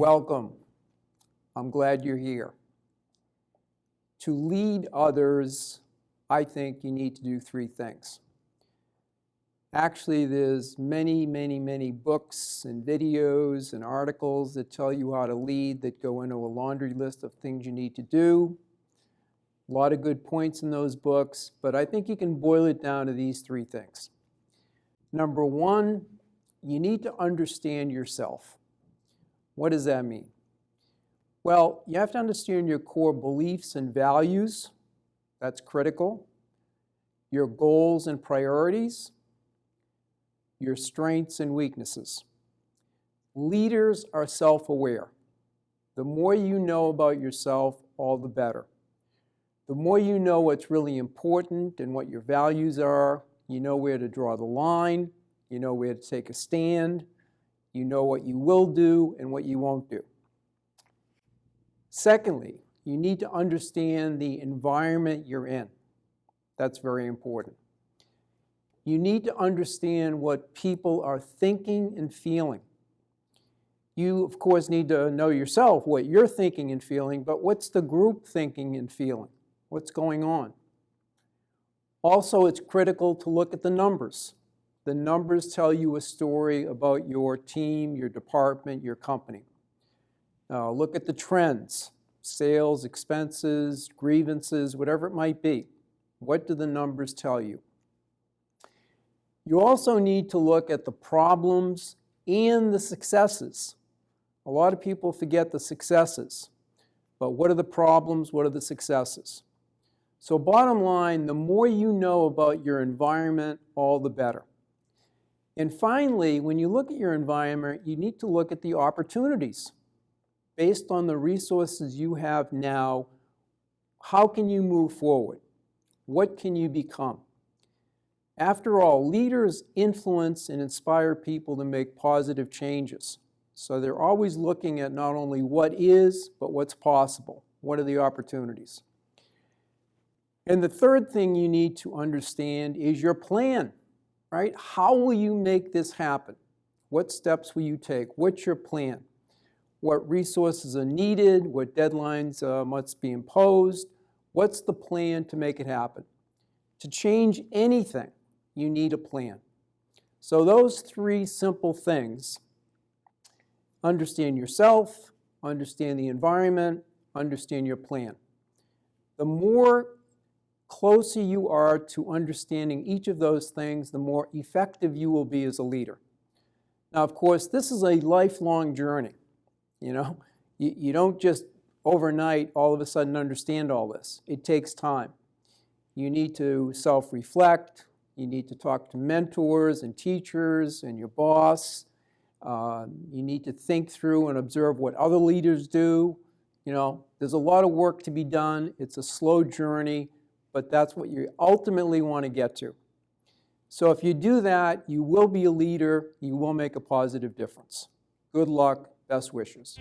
Welcome. I'm glad you're here. To lead others, I think you need to do three things. Actually, there's many books and videos and articles that tell you how to lead that go into a laundry list of things you need to do. A lot of good points in those books, but I think you can boil it down to these three things. Number one, you need to understand yourself. What does that mean? Well, you have to understand your core beliefs and values. That's critical. Your goals and priorities. Your strengths and weaknesses. Leaders are self-aware. The more you know about yourself, all the better. The more you know what's really important and what your values are, you know where to draw the line, you know where to take a stand, you know what you will do and what you won't do. Secondly, you need to understand the environment you're in. That's very important. You need to understand what people are thinking and feeling. You, of course, need to know yourself what you're thinking and feeling, but what's the group thinking and feeling? What's going on? Also, it's critical to look at the numbers. The numbers tell you a story about your team, your department, your company. Look at the trends, sales, expenses, grievances, whatever it might be. What do the numbers tell you? You also need to look at the problems and the successes. A lot of people forget the successes, but what are the problems? What are the successes? So bottom line, the more you know about your environment, all the better. And finally, when you look at your environment, you need to look at the opportunities. Based on the resources you have now, how can you move forward? What can you become? After all, leaders influence and inspire people to make positive changes. So they're always looking at not only what is, but what's possible. What are the opportunities? And the third thing you need to understand is your plan, right? How will you make this happen? What steps will you take? What's your plan? What resources are needed? What deadlines must be imposed? What's the plan to make it happen? To change anything, you need a plan. So those three simple things: understand yourself, understand the environment, understand your plan. The more closer you are to understanding each of those things, the more effective you will be as a leader. Now, of course, this is a lifelong journey. You don't just overnight all of a sudden understand all this. It takes time. You need to self-reflect. You need to talk to mentors and teachers and your boss. You need to think through and observe what other leaders do. There's a lot of work to be done. It's a slow journey, but that's what you ultimately want to get to. So if you do that, you will be a leader. You will make a positive difference. Good luck. Best wishes.